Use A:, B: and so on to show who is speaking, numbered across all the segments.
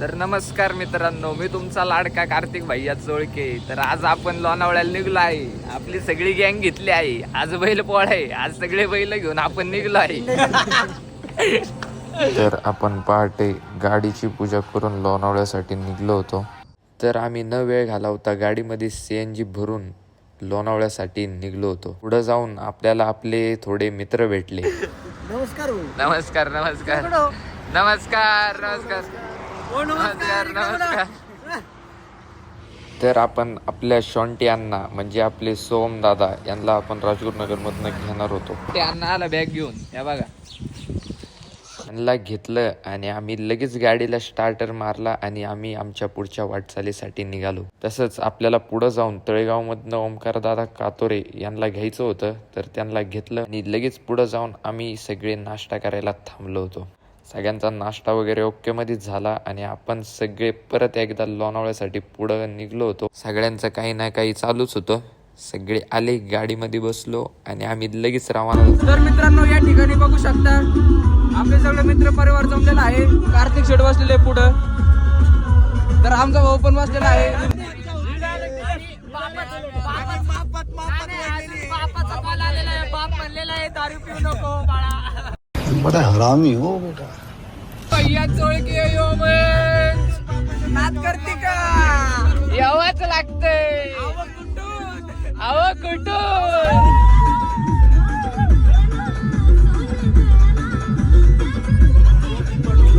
A: तर नमस्कार मित्रांनो, मी तुमचा लाडका कार्तिक भैया चोळके. तर आज आपण लोणावळ्याला निघलो आहे. आपली सगळी गँग घेतली आहे. आज बैल पोळ आहे. आज सगळे बैल घेऊन आपण निघलो आहे.
B: तर आपण पहाटे गाडीची पूजा करून लोणावळ्यासाठी निघलो होतो. तर आम्ही न वेळ घालवता गाडीमध्ये CNG भरून लोणावळ्यासाठी निघलो होतो. पुढे जाऊन आपल्याला आपले थोडे मित्र भेटले.
A: नमस्कार नमस्कार नमस्कार नमस्कार नमस्कार.
B: तर आपण आपल्या शॉन्टी अण्णा म्हणजे आपले सोम दादा यांना आपण राजगुरुनगर मधनं घेणार होतो.
A: ते अण्णा आला बॅग घेऊन, या बघा.
B: त्यांना घेतलं आणि आम्ही लगेच गाडीला स्टार्टर मारला आणि आम्ही आमच्या पुढच्या वाटचालीसाठी निघालो. तसंच आपल्याला पुढं जाऊन तळेगावमधनं ओमकार दादा कातोरे यांना घ्यायचं होतं. तर त्यांना घेतलं आणि लगेच पुढं जाऊन आम्ही सगळे नाश्ता करायला थांबलो होतो. सगळ्यांचा नाश्ता वगैरे ओके मध्ये झाला आणि आपण सगळे परत एकदा लोणावळ्यासाठी पुढं निघलो होतो. सगळ्यांचं काही ना काही चालूच होतं. सगळे आले, गाडीमध्ये बसलो आणि आम्ही लगेच रवाना झालो.
A: तर मित्रांनो, या ठिकाणी बघू शकता आपले सगळे मित्र परिवार जमलेला आहे. कार्तिक शेट बसलेले पुढं, तर आमचा भाऊ पण बसलेला आहे. दारू पिऊ नको बाळा,
C: बड़ा हरामी हो बेटा.
A: भैया चोळके नाद करते का? यावंच लागतंय. आव कुठून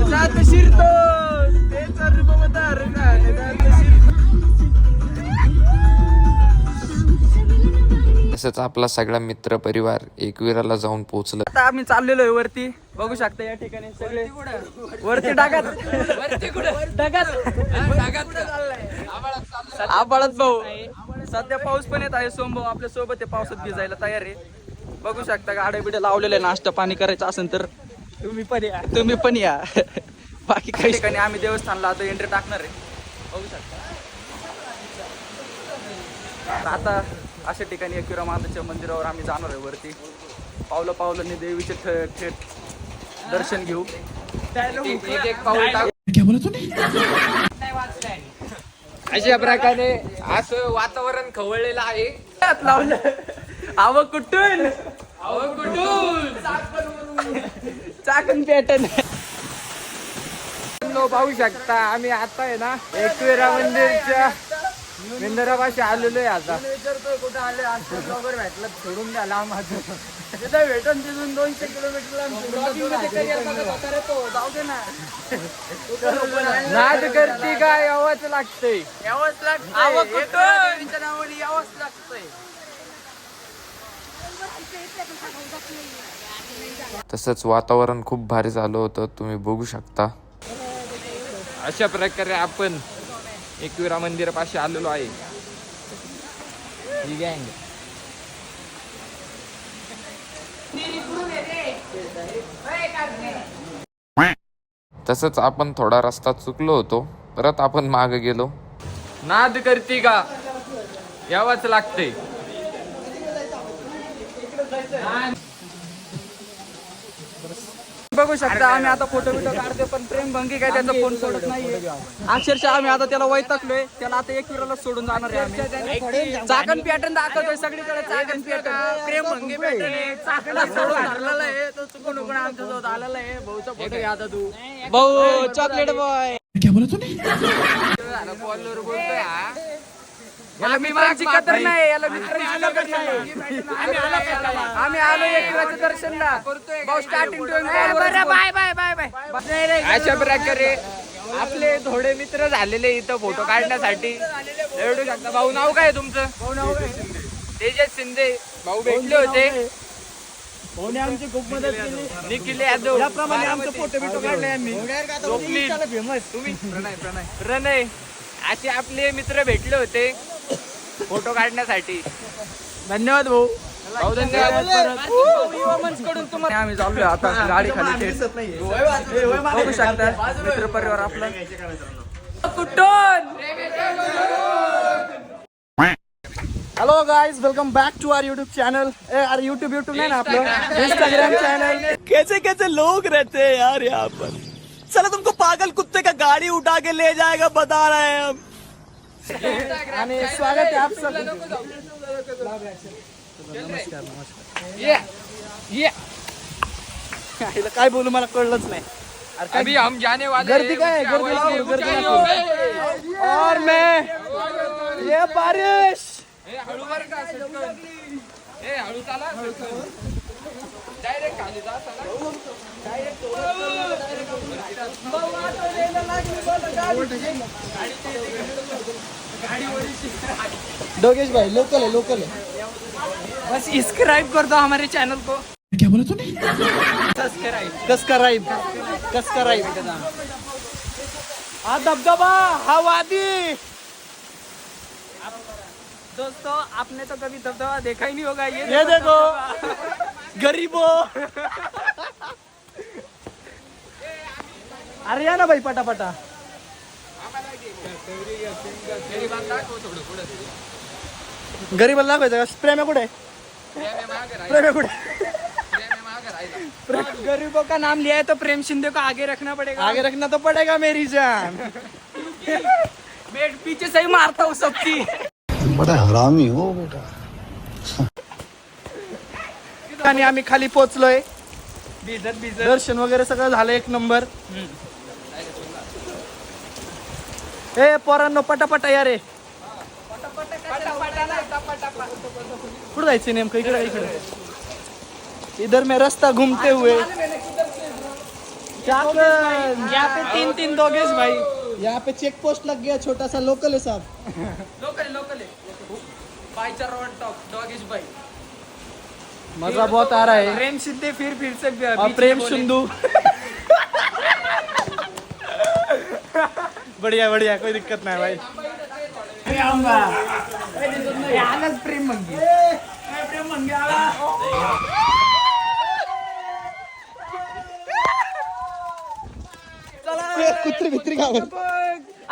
A: जात शिरतो ते तर ममदार का जात शिरतो.
B: तसंच आपला सगळा मित्र परिवार एकविराला जाऊन पोहोचलं.
A: आता आम्ही चाललेलो आहे वरती, बघू शकता या ठिकाणी सगळे वरती डागात आबाळात भाऊ. सध्या पाऊस पण येत आहे. सोमभाऊ आपल्या सोबत आहे, पावसात भिजायला तयार आहे. बघू शकता गाड्या बिड्या लावलेल्या, नाश्ता पाणी करायचं असेल तर तुम्ही पण या. बाकी काही ठिकाणी आम्ही देवस्थानला आता एंट्री टाकणार आहे, बघू शकता. आता अशा ठिकाणी एकविरा माताच्या मंदिरावर आम्ही जाणार आहे वरती. पावलं पावलांनी देवीचे थेट दर्शन घेऊ. एक एक पाऊल टाकू. अशा प्रकारे असं वातावरण खवळलेलं आहे. आव कुठून चाकण पॅटर्न पाहू शकता. आम्ही आता आहे ना एकविरा मंदिरच्या मंदिरापाशी आलेलो आहे. आता कुठं आले वगैरे भेटलं, सोडून द्या लांब. तिथं भेटून तिथून 200 किलोमीटर जाऊ दे ना. नाद करते का? यावंच लागतंय, यावंच लागतंय, नावाने यावंच लागतंय.
B: तसंच वातावरण खूप भारी झालं होतं, तुम्ही बघू शकता.
A: अशा प्रकारे आपण एकविरा मंदिरापाशी आलेलो आहे. ही गँग
B: तसंच आपण थोडा रस्ता चुकलो होतो, परत आपण मागे गेलो.
A: नाद करते का? यावंच लागते. बघू शकता आम्ही आता फोटो बिटो काढतो, पण प्रेम भंगी काय त्याचा फोन सोडत नाहीये. अक्षरशः आम्ही आता त्याला वैतागलोय. त्याला आता एकविराला सोडून जाणार आहे आम्ही. चाकण पॅटर्न दाखवतोय सगळीकडे. चाकण पॅटर्न, प्रेम भंगी पॅटर्न, चाकणला सोडून धरलेला आहे. तो चुकून उकून आमच्या सोबत आलेला आहे. भाऊचा फोटो घ्या आता तू. भाऊ चॉकलेट बॉय बॉलवर बोलतोय हा. याला मित्रांची कदर नाही, याला मित्रांची कदर नाही. आम्ही आलो एकविराच्या दर्शनला. भाऊ starting bye bye bye bye. अशा प्रकारे आपले थोडे मित्र झालेले इथं फोटो काढण्यासाठी. एवढू शकता. भाऊ नाव काय तुमचं? भाऊ नाव तेजस शिंदे. भाऊ भेटले होते, आमची खूप मदत केली. निखिल यादव याप्रमाणे आमचे फोटो बिटो काढले आम्ही. तुम्ही प्रणय असे आपले मित्र भेटले होते फोटो काढण्यासाठी. धन्यवाद भाऊ. भाऊ धन्यवाद. तुम्हाला आम्ही चाललोय आता गाडी खाली. बघू शकता मित्र परिवार आपला. कुठून
C: hello guys, welcome back to our YouTube channel. अरे यूट्यूब नहीं ना, आप लोग इंस्टाग्राम चैनल. कैसे कैसे लोग रहते हैं यार यहाँ पर. चलो तुमको पागल कुत्ते का गाड़ी उठा के ले जाएगा बता रहे हैं हम. आणि स्वागत आहे आप सब. नमस्कार नमस्कार. काय बोलू मला कळलंच नाही.
A: अभी हम जाने वाले
C: गर्दी काय आहे? गर्दी लावू, गर्दी लावू. और मैं ये बारिश.
A: हळू बर का हळू चाला डायरेक्ट खाली जा चला.
C: डोगेश भाई लोकल है.
A: बस सब्सक्राइब कर दो हमारे चैनल को.
C: क्या बोला तूने? कसकराइब. हा धबधबा हा वादी.
A: दोस्तों आपने तो कभी दबदबा देखा ही नहीं होगा.
C: ये देखो गरीबो. अरे या ना भाई पटापटा. गरीबाला दाखवायचं का? प्रेम कुठे?
A: गरीबों का नाम लिया है तो प्रेम शिंदे को आगे रखना पड़ेगा.
C: आगे रखना तो पड़ेगा मेरी जान.
A: मैं पीछे से ही मारता हूँ सबकी.
D: बड़ा हरामी हो बेटा.
C: आणि आम्ही खाली पोहोचलोय.
A: बिजत
C: दर्शन वगैरे सगळं झालं एक नंबर. ए पोरांनो पटापटा या रे. कुठं जायचं नेमकं? इकडे. इधर में रास्ता घूमते हुए
A: यहाँ पे 3 दोगेश भाई.
C: यहाँ पे चेक पोस्ट लग गया. छोटा सा लोकल है साहब.
A: लोकल है बाईचा रोड टॉप डॉगेश भाई.
C: मजा बहुत आ रहा है.
A: प्रेम शिंदे फिर से
C: और प्रेम सिंधु. बढ़िया कोई दिक्कत नहीं भाई.
A: आलाच प्रेम मंगी.
C: कुत्री भित्री का?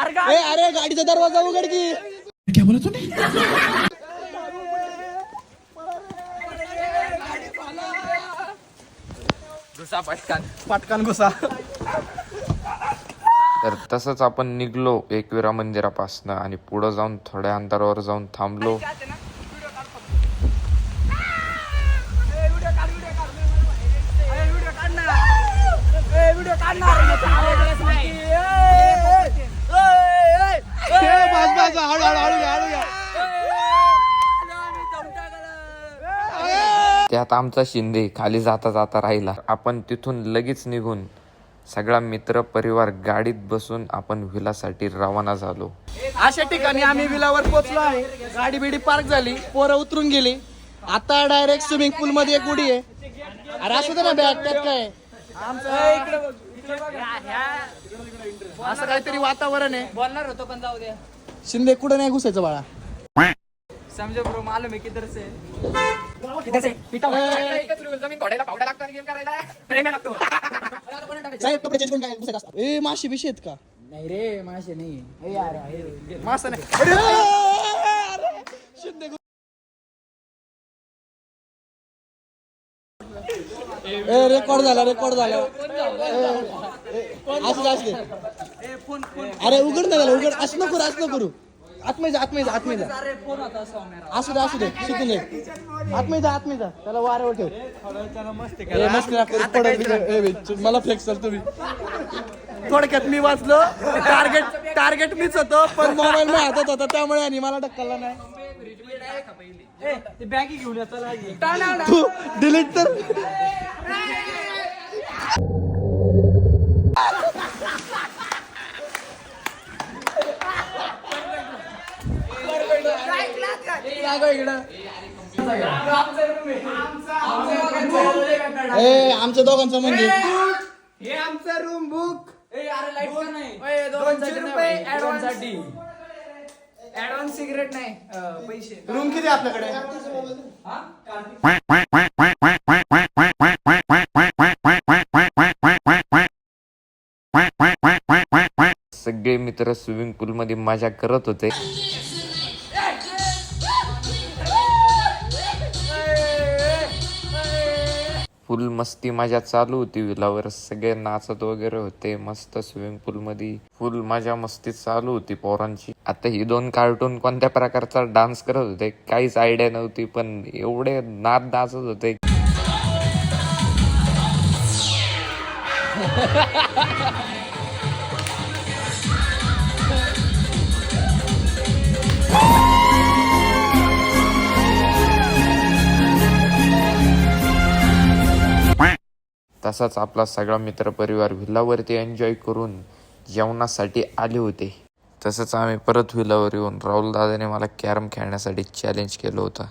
A: अरे
C: अरे गाडीचा दरवाजा उघड की. क्या बोला तूने?
A: घुसा
C: पटकन घुसा.
B: तर तसंच आपण निघलो एकविरा मंदिरापासनं आणि पुढं जाऊन थोड्या अंतरावर जाऊन थांबलो. त्यात आमचा शिंदे खाली जाता जाता राहिला. आपण तिथून लगेच निघून सगळा मित्र परिवार गाडीत बसून आपण व्हिलासाठी रवाना झालो.
C: अशा ठिकाणी आम्ही विलावर पोहोचलो आहे. गाडी बिडी पार्क झाली. पोरं उतरून गेली. आता डायरेक्ट स्विमिंग पूल मध्ये एक उडी आहे. अरे असू दे ना बॅग. त्यात काय असं काहीतरी वातावरण आहे.
A: बोलणार होतो पण जाऊ द्या.
C: शिंदे कुठं नाही घुसायचं बाळा.
A: समझो ब्रो मालूम है किधर से. जमीन घोड्याला पावडा लागतो आणि गेम करायला प्रेम लागतो.
C: साहेब कपडे चेंज करून काय घुसायचं असतं? ए माशी बिशी आहेत का?
A: नाही रे मासे नाही.
C: मासा नाही. अरे, शिंदे रेकॉर्ड झाला. असू दे. अरे उघड ना त्याला. उघड. असं नको करू. आतमध्ये जा. असू दे शिकून दे. आतमध्ये जा. त्याला वाऱ्यावर ठेव. मस्त मला फ्लेक्स चाल तुम्ही. थोडक्यात मी वाचलो. टार्गेट मीच होतो पण मोबाईल मी हातात होता त्यामुळे आणि मला ढकलला नाही.
A: बॅगी घेऊन येतो.
C: तू डिलीट तर. आमच्या दोघांचं म्हणजे
A: हे आमचं रूम बुक. लाईट पण नाही. 200 रुपये ऍडव्हान्स साठी. ऍडव्हान्स सिगरेट नाही पैसे.
C: रूम किती आपल्याकडे?
B: सगळे मित्र स्विमिंग पूल मध्ये मजा करत होते. फुल मस्ती मजा चालू होती विलावर. सगळे नाचत वगैरे होते मस्त. स्विमिंग पूल मध्ये फुल मजा मस्ती चालू होती पोरांची. आता ही 2 कार्टून कोणत्या प्रकारचा डान्स करत होते काहीच आयडिया नव्हती, पण एवढे नाचत होते. तसाच आपला सगळा मित्रपरिवार व्हिलावरती एन्जॉय करून जेवणासाठी आले होते. तसंच आम्ही परत व्हिलावर येऊन राहुल दादाने मला कॅरम खेळण्यासाठी चॅलेंज केलं होतं.